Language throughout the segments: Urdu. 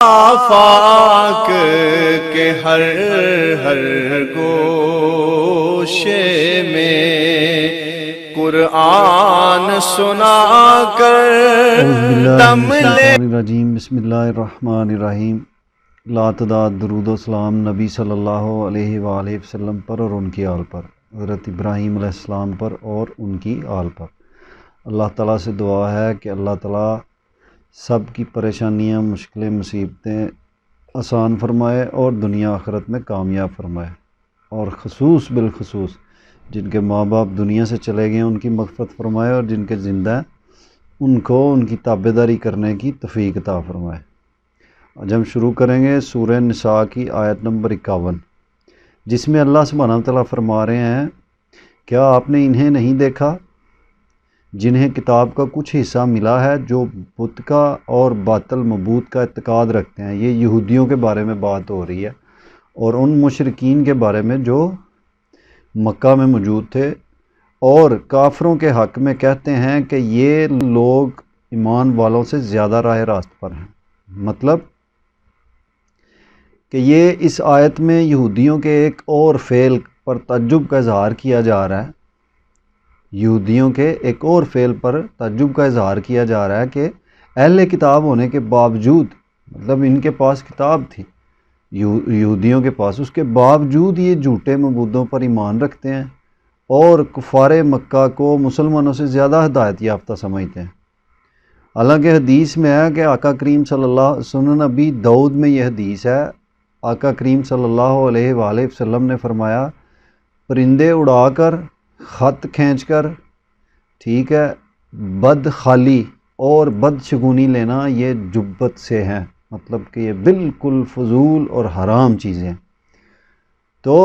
آفاق کے ہر ہر گوشے میں قرآن سنا کر دم لے۔ بسم اللہ الرحمن الرحیم۔ لا تعداد درود و سلام نبی صلی اللہ علیہ وآلہ وسلم پر اور ان کی آل پر، حضرت ابراہیم علیہ السلام پر اور ان کی آل پر۔ اللہ تعالیٰ سے دعا ہے کہ اللہ تعالیٰ سب کی پریشانیاں، مشکلیں، مصیبتیں آسان فرمائے اور دنیا آخرت میں کامیاب فرمائے، اور بالخصوص جن کے ماں باپ دنیا سے چلے گئے ان کی مغفرت فرمائے، اور جن کے زندہ ہیں ان کو ان کی تابعداری کرنے کی توفیق عطا فرمائے۔ آج ہم شروع کریں گے سورہ نساء کی آیت نمبر 51، جس میں اللہ سبحانہ و تعالیٰ فرما رہے ہیں، کیا آپ نے انہیں نہیں دیکھا جنہیں کتاب کا کچھ حصہ ملا ہے، جو بت کا اور باطل معبود کا اعتقاد رکھتے ہیں۔ یہ یہودیوں کے بارے میں بات ہو رہی ہے، اور ان مشرکین کے بارے میں جو مکہ میں موجود تھے، اور کافروں کے حق میں کہتے ہیں کہ یہ لوگ ایمان والوں سے زیادہ راہ راست پر ہیں۔ مطلب کہ یہ اس آیت میں یہودیوں کے ایک اور فعل پر تعجب کا اظہار کیا جا رہا ہے۔ یہودیوں کے ایک اور فعل پر تعجب کا اظہار کیا جا رہا ہے کہ اہل کتاب ہونے کے باوجود، مطلب ان کے پاس کتاب تھی یہودیوں کے پاس، اس کے باوجود یہ جھوٹے معبودوں پر ایمان رکھتے ہیں اور کفار مکہ کو مسلمانوں سے زیادہ ہدایت یافتہ سمجھتے ہیں۔ حالانکہ حدیث میں ہے کہ آقا کریم صلی اللہ سنن نبی داؤد میں یہ حدیث ہے، آقا کریم صلی اللہ علیہ وآلہ وسلم نے فرمایا، پرندے اڑا کر، خط کھینچ کر، ٹھیک ہے، بد خالی اور بد شگونی لینا یہ جبت سے ہیں، مطلب کہ یہ بالکل فضول اور حرام چیزیں۔ تو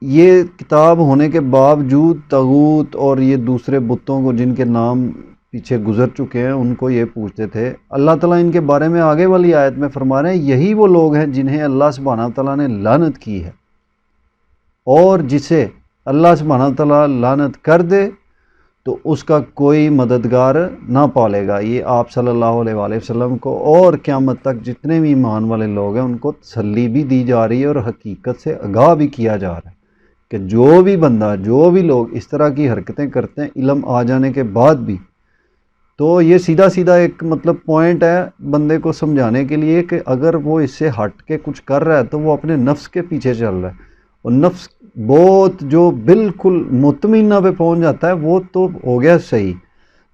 یہ کتاب ہونے کے باوجود طاغوت اور یہ دوسرے بتوں کو جن کے نام پیچھے گزر چکے ہیں ان کو یہ پوچھتے تھے۔ اللہ تعالیٰ ان کے بارے میں آگے والی آیت میں فرما رہے ہیں، یہی وہ لوگ ہیں جنہیں اللہ سبحانہ تعالیٰ نے لعنت کی ہے، اور جسے اللہ سبحانہ تعالیٰ لعنت کر دے تو اس کا کوئی مددگار نہ پالے گا۔ یہ آپ صلی اللہ علیہ وآلہ وسلم کو اور قیامت تک جتنے بھی ایمان والے لوگ ہیں ان کو تسلی بھی دی جا رہی ہے، اور حقیقت سے آگاہ بھی کیا جا رہا ہے کہ جو بھی بندہ، جو بھی لوگ اس طرح کی حرکتیں کرتے ہیں علم آ جانے کے بعد بھی، تو یہ سیدھا ایک مطلب پوائنٹ ہے بندے کو سمجھانے کے لیے کہ اگر وہ اس سے ہٹ کے کچھ کر رہا ہے تو وہ اپنے نفس کے پیچھے چل رہا ہے، اور نفس بہت جو بالکل مطمئنہ پہ پہنچ جاتا ہے وہ تو ہو گیا صحیح۔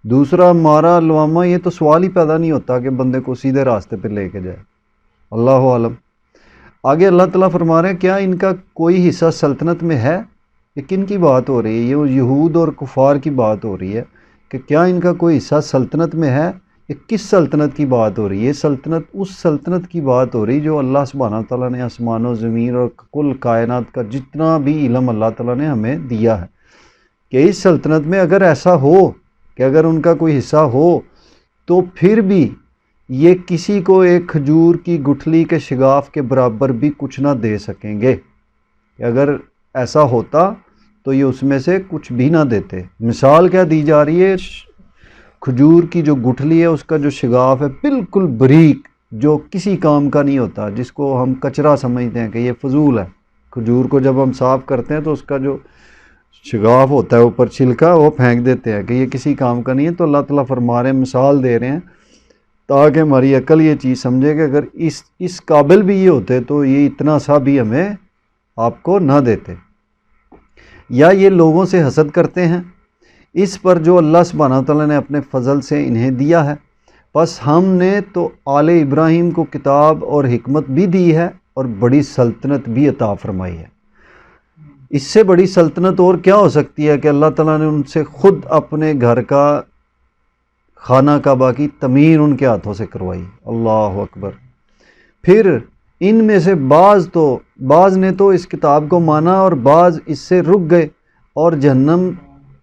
دوسرا مارا لواما، یہ تو سوال ہی پیدا نہیں ہوتا کہ بندے کو سیدھے راستے پہ لے کے جائے۔ اللہ عالم۔ آگے اللہ تعالیٰ فرما رہے ہیں، کیا ان کا کوئی حصہ سلطنت میں ہے؟ یہ کن کی بات ہو رہی ہے؟ یہ یہود اور کفار کی بات ہو رہی ہے کہ کیا ان کا کوئی حصہ سلطنت میں ہے؟ یہ کس سلطنت کی بات ہو رہی ہے؟ یہ سلطنت اس سلطنت کی بات ہو رہی جو اللہ سبحانہ تعالیٰ نے آسمان و زمین اور کل کائنات کا جتنا بھی علم اللہ تعالیٰ نے ہمیں دیا ہے، کہ اس سلطنت میں اگر ایسا ہو کہ اگر ان کا کوئی حصہ ہو تو پھر بھی یہ کسی کو ایک کھجور کی گٹھلی کے شگاف کے برابر بھی کچھ نہ دے سکیں گے۔ اگر ایسا ہوتا تو یہ اس میں سے کچھ بھی نہ دیتے۔ مثال کیا دی جا رہی ہے؟ کھجور کی جو گٹھلی ہے اس کا جو شگاف ہے بالکل بریک، جو کسی کام کا نہیں ہوتا، جس کو ہم کچرا سمجھتے ہیں کہ یہ فضول ہے۔ کھجور کو جب ہم صاف کرتے ہیں تو اس کا جو شگاف ہوتا ہے اوپر چھلکا، وہ پھینک دیتے ہیں کہ یہ کسی کام کا نہیں ہے۔ تو اللہ تعالیٰ فرما رہے ہیں، مثال دے رہے ہیں تاکہ ہماری عقل یہ چیز سمجھے کہ اگر اس قابل بھی یہ ہوتے تو یہ اتنا سا بھی ہمیں آپ کو نہ دیتے۔ یا یہ لوگوں سے حسد کرتے ہیں اس پر جو اللہ سبحانہ تعالیٰ نے اپنے فضل سے انہیں دیا ہے، پس ہم نے تو آل ابراہیم کو کتاب اور حکمت بھی دی ہے اور بڑی سلطنت بھی عطا فرمائی ہے۔ اس سے بڑی سلطنت اور کیا ہو سکتی ہے کہ اللہ تعالیٰ نے ان سے خود اپنے گھر کا خانہ کعبہ کی تعمیر ان کے ہاتھوں سے کروائی۔ اللہ اکبر۔ پھر ان میں سے بعض نے تو اس کتاب کو مانا اور بعض اس سے رک گئے، اور جہنم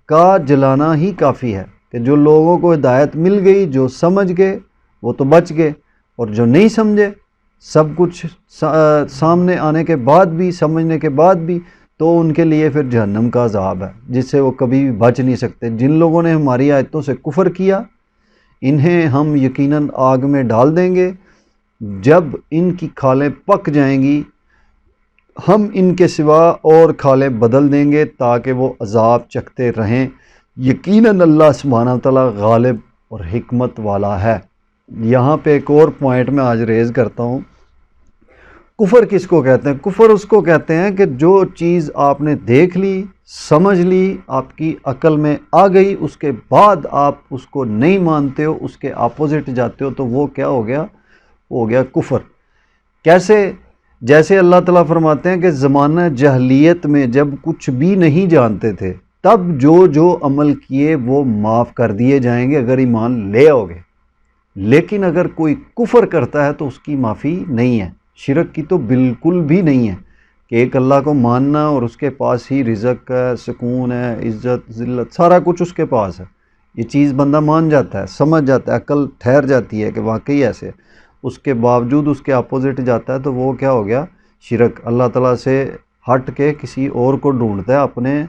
کا جلانا ہی کافی ہے کہ جو لوگوں کو ہدایت مل گئی، جو سمجھ گئے وہ تو بچ گئے، اور جو نہیں سمجھے، سب کچھ سامنے آنے کے بعد بھی، سمجھنے کے بعد بھی، تو ان کے لیے پھر جہنم کا عذاب ہے جس سے وہ کبھی بھی بچ نہیں سکتے۔ جن لوگوں نے ہماری آیتوں سے کفر کیا انہیں ہم یقیناً آگ میں ڈال دیں گے، جب ان کی کھالیں پک جائیں گی ہم ان کے سوا اور کھالیں بدل دیں گے تاکہ وہ عذاب چکھتے رہیں، یقیناً اللہ سبحانہ تعالیٰ غالب اور حکمت والا ہے۔ یہاں پہ ایک اور پوائنٹ میں آج ریز کرتا ہوں، کفر کس کو کہتے ہیں؟ کفر اس کو کہتے ہیں کہ جو چیز آپ نے دیکھ لی، سمجھ لی، آپ کی عقل میں آ گئی، اس کے بعد آپ اس کو نہیں مانتے ہو، اس کے اپوزٹ جاتے ہو، تو وہ کیا ہو گیا؟ ہو گیا کفر۔ کیسے؟ جیسے اللہ تعالیٰ فرماتے ہیں کہ زمانہ جاہلیت میں جب کچھ بھی نہیں جانتے تھے تب جو عمل کیے وہ معاف کر دیے جائیں گے اگر ایمان لے آؤ گے، لیکن اگر کوئی کفر کرتا ہے تو اس کی معافی نہیں ہے، شرک کی تو بالکل بھی نہیں ہے، کہ ایک اللہ کو ماننا اور اس کے پاس ہی رزق ہے، سکون ہے، عزت ذلت سارا کچھ اس کے پاس ہے، یہ چیز بندہ مان جاتا ہے، سمجھ جاتا ہے، عقل ٹھہر جاتی ہے کہ واقعی ایسے، اس کے باوجود اس کے اپوزٹ جاتا ہے تو وہ کیا ہو گیا؟ شرک۔ اللہ تعالیٰ سے ہٹ کے کسی اور کو ڈھونڈتا ہے اپنے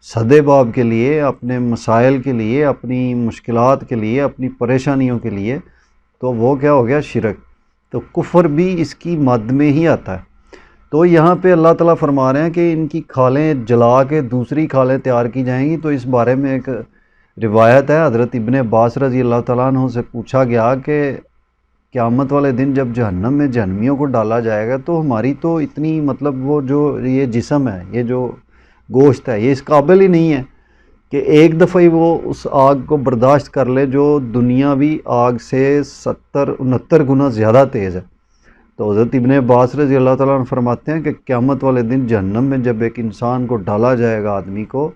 سدے باب کے لیے، اپنے مسائل کے لیے، اپنی مشکلات کے لیے، اپنی پریشانیوں کے لیے، تو وہ کیا ہو گیا؟ شرک۔ تو کفر بھی اس کی مد میں ہی آتا ہے۔ تو یہاں پہ اللہ تعالیٰ فرما رہے ہیں کہ ان کی کھالیں جلا کے دوسری کھالیں تیار کی جائیں گی، تو اس بارے میں ایک روایت ہے، حضرت ابن عباس رضی اللہ تعالیٰ عنہ سے پوچھا گیا کہ قیامت والے دن جب جہنم میں جہنمیوں کو ڈالا جائے گا تو ہماری تو اتنی مطلب وہ جو یہ جسم ہے، یہ جو گوشت ہے، یہ اس قابل ہی نہیں ہے کہ ایک دفعہ ہی وہ اس آگ کو برداشت کر لے جو دنیاوی آگ سے 70-69 گنا زیادہ تیز ہے۔ تو حضرت ابن عباس رضی اللہ تعالیٰ عنہ فرماتے ہیں کہ قیامت والے دن جہنم میں جب ایک انسان کو ڈالا جائے گا، آدمی کو،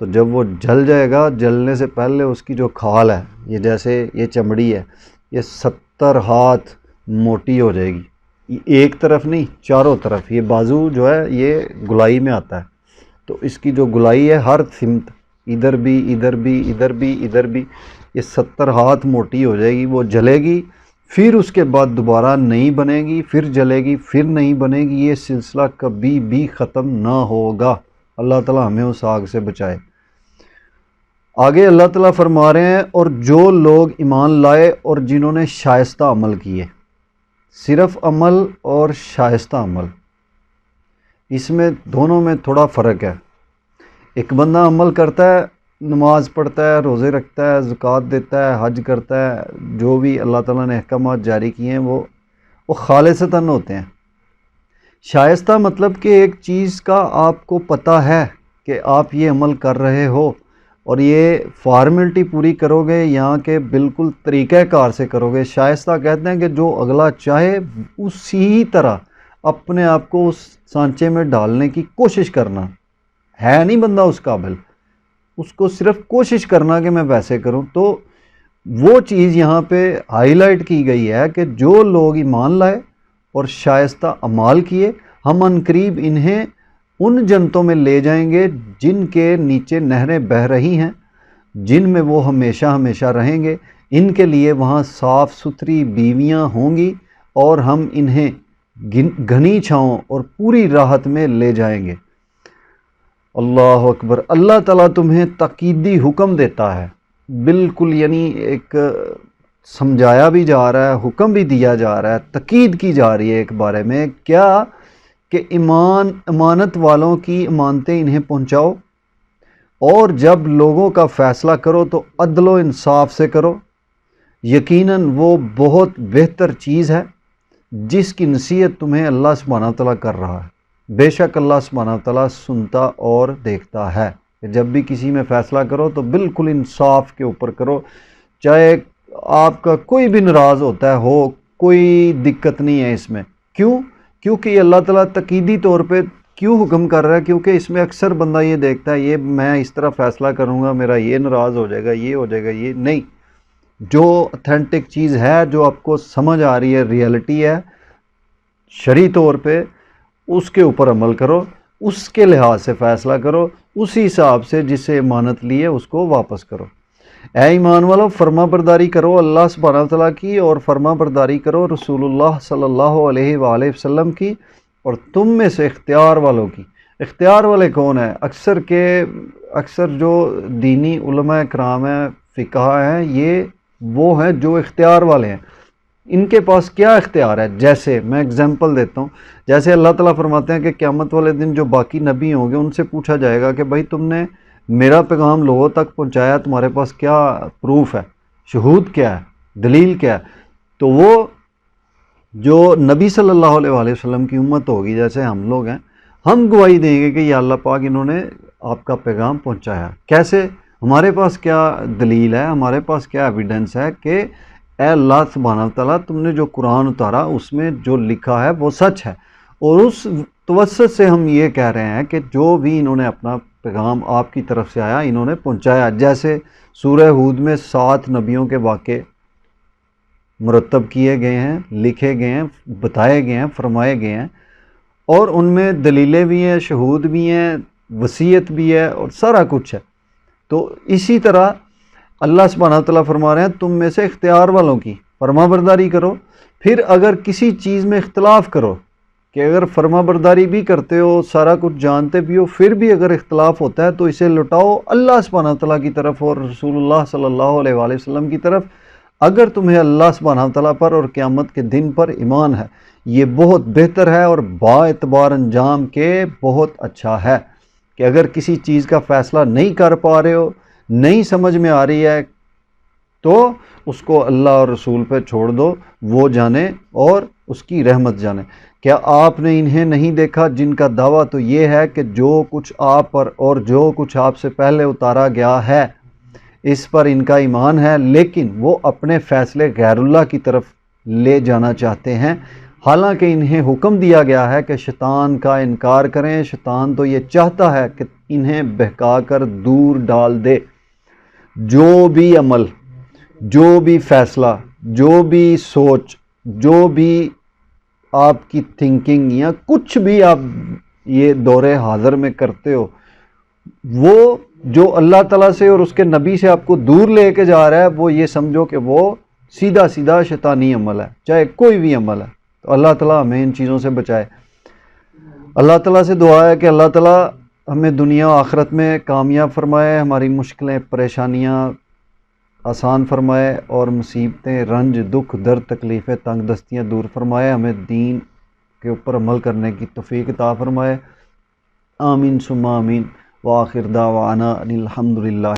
تو جب وہ جل جائے گا، جلنے سے پہلے اس کی جو کھال ہے، یہ جیسے یہ چمڑی ہے، یہ 70 ہاتھ موٹی ہو جائے گی، یہ ایک طرف نہیں، چاروں طرف، یہ بازو جو ہے یہ گلائی میں آتا ہے، تو اس کی جو گلائی ہے ہر سمت، ادھر بھی ادھر بھی ادھر بھی ادھر بھی، یہ 70 ہاتھ موٹی ہو جائے گی، وہ جلے گی، پھر اس کے بعد دوبارہ نہیں بنے گی، پھر جلے گی، پھر نہیں بنے گی، یہ سلسلہ کبھی بھی ختم نہ ہوگا۔ اللہ تعالیٰ ہمیں اس آگ سے بچائے۔ آگے اللہ تعالیٰ فرما رہے ہیں، اور جو لوگ ایمان لائے اور جنہوں نے شائستہ عمل کیے، صرف عمل اور شائستہ عمل، اس میں دونوں میں تھوڑا فرق ہے۔ ایک بندہ عمل کرتا ہے، نماز پڑھتا ہے، روزے رکھتا ہے، زکوٰۃ دیتا ہے، حج کرتا ہے، جو بھی اللہ تعالیٰ نے احکامات جاری کیے ہیں وہ خالصتاً ہوتے ہیں۔ شائستہ مطلب کہ ایک چیز کا آپ کو پتہ ہے کہ آپ یہ عمل کر رہے ہو اور یہ فارمیلٹی پوری کرو گے یہاں کے بالکل طریقہ کار سے کرو گے۔ شائستہ کہتے ہیں کہ جو اگلا چاہے اسی طرح اپنے آپ کو اس سانچے میں ڈالنے کی کوشش کرنا، ہے نہیں بندہ اس قابل، اس کو صرف کوشش کرنا کہ میں ویسے کروں۔ تو وہ چیز یہاں پہ ہائی لائٹ کی گئی ہے کہ جو لوگ ایمان لائے اور شائستہ اعمال کیے، ہم عنقریب انہیں ان جنتوں میں لے جائیں گے جن کے نیچے نہریں بہہ رہی ہیں، جن میں وہ ہمیشہ ہمیشہ رہیں گے، ان کے لیے وہاں صاف ستھری بیویاں ہوں گی، اور ہم انہیں گھنی چھاؤں اور پوری راحت میں لے جائیں گے۔ اللہ اکبر۔ اللہ تعالیٰ تمہیں تاکیدی حکم دیتا ہے، بالکل، یعنی ایک سمجھایا بھی جا رہا ہے، حکم بھی دیا جا رہا ہے، تاکید کی جا رہی ہے ایک بارے میں، کیا کہ امانت والوں کی امانتیں انہیں پہنچاؤ، اور جب لوگوں کا فیصلہ کرو تو عدل و انصاف سے کرو، یقیناً وہ بہت بہتر چیز ہے جس کی نصیحت تمہیں اللہ سبحانہ تعالیٰ کر رہا ہے۔ بے شک اللہ سبحانہ تعالیٰ سنتا اور دیکھتا ہے کہ جب بھی کسی میں فیصلہ کرو تو بالکل انصاف کے اوپر کرو، چاہے آپ کا کوئی بھی ناراض ہوتا ہے ہو، کوئی دقت نہیں ہے اس میں۔ کیونکہ یہ اللہ تعالیٰ تاکیدی طور پہ کیوں حکم کر رہا ہے؟ کیونکہ اس میں اکثر بندہ یہ دیکھتا ہے، یہ میں اس طرح فیصلہ کروں گا میرا یہ ناراض ہو جائے گا، یہ ہو جائے گا، یہ نہیں۔ جو اتھینٹک چیز ہے، جو آپ کو سمجھ آ رہی ہے، ریئلٹی ہے شرعی طور پہ، اس کے اوپر عمل کرو، اس کے لحاظ سے فیصلہ کرو، اسی حساب سے جس سے امانت لی ہے اس کو واپس کرو۔ اے ایمان والو، فرما برداری کرو اللہ سبحانہ تعالیٰ کی، اور فرما برداری کرو رسول اللہ صلی اللہ علیہ وآلہ وسلم کی، اور تم میں سے اختیار والوں کی۔ اختیار والے کون ہیں؟ اکثر جو دینی علماء کرام ہیں، فقہا ہیں، یہ وہ ہیں جو اختیار والے ہیں۔ ان کے پاس کیا اختیار ہے. جیسے میں اگزامپل دیتا ہوں، جیسے اللہ تعالیٰ فرماتے ہیں کہ قیامت والے دن جو باقی نبی ہوں گے ان سے پوچھا جائے گا کہ بھائی تم نے میرا پیغام لوگوں تک پہنچایا، تمہارے پاس کیا پروف ہے، شہود کیا ہے، دلیل کیا ہے. تو وہ جو نبی صلی اللہ علیہ وآلہ وسلم کی امت ہوگی، جیسے ہم لوگ ہیں، ہم گواہی دیں گے کہ یا اللہ پاک انہوں نے آپ کا پیغام پہنچایا. کیسے؟ ہمارے پاس کیا دلیل ہے، ہمارے پاس کیا ایویڈنس ہے کہ اے اللہ سبحانہ وتعالیٰ تم نے جو قرآن اتارا اس میں جو لکھا ہے وہ سچ ہے. اور اس توسط سے ہم یہ کہہ رہے ہیں کہ جو بھی انہوں نے اپنا پیغام آپ کی طرف سے آیا انہوں نے پہنچایا. جیسے سورہ ہود میں 7 نبیوں کے واقعے مرتب کیے گئے ہیں، لکھے گئے ہیں، بتائے گئے ہیں، فرمائے گئے ہیں، اور ان میں دلیلیں بھی ہیں، شہود بھی ہیں، وصیت بھی ہے، اور سارا کچھ ہے. تو اسی طرح اللہ سبحانہ وتعالیٰ فرما رہے ہیں تم میں سے اختیار والوں کی فرما برداری کرو. پھر اگر کسی چیز میں اختلاف کرو، کہ اگر فرما برداری بھی کرتے ہو، سارا کچھ جانتے بھی ہو، پھر بھی اگر اختلاف ہوتا ہے تو اسے لٹاؤ اللہ سبحانہ وتعالیٰ کی طرف اور رسول اللہ صلی اللہ علیہ وآلہ وسلم کی طرف. اگر تمہیں اللہ سبحانہ وتعالیٰ پر اور قیامت کے دن پر ایمان ہے، یہ بہت بہتر ہے اور با اعتبار انجام کے بہت اچھا ہے. کہ اگر کسی چیز کا فیصلہ نہیں کر پا رہے ہو، نہیں سمجھ میں آ رہی ہے، تو اس کو اللہ اور رسول پہ چھوڑ دو، وہ جانے اور اس کی رحمت جانے. کیا آپ نے انہیں نہیں دیکھا جن کا دعویٰ تو یہ ہے کہ جو کچھ آپ پر اور جو کچھ آپ سے پہلے اتارا گیا ہے اس پر ان کا ایمان ہے، لیکن وہ اپنے فیصلے غیر اللہ کی طرف لے جانا چاہتے ہیں، حالانکہ انہیں حکم دیا گیا ہے کہ شیطان کا انکار کریں. شیطان تو یہ چاہتا ہے کہ انہیں بہکا کر دور ڈال دے. جو بھی عمل، جو بھی فیصلہ، جو بھی سوچ، جو بھی آپ کی تھنکنگ یا کچھ بھی آپ یہ دور حاضر میں کرتے ہو، وہ جو اللہ تعالیٰ سے اور اس کے نبی سے آپ کو دور لے کے جا رہا ہے، وہ یہ سمجھو کہ وہ سیدھا سیدھا شیطانی عمل ہے، چاہے کوئی بھی عمل ہے. تو اللہ تعالیٰ ہمیں ان چیزوں سے بچائے. اللہ تعالیٰ سے دعا ہے کہ اللہ تعالیٰ ہمیں دنیا و آخرت میں کامیاب فرمائے، ہماری مشکلیں پریشانیاں آسان فرمائے، اور مصیبتیں، رنج، دکھ، درد، تکلیفیں، تنگ دستیاں دور فرمائے. ہمیں دین کے اوپر عمل کرنے کی توفیق عطا فرمائے. آمین ثم آمین. وآخر دعوانا ان الحمد للہ.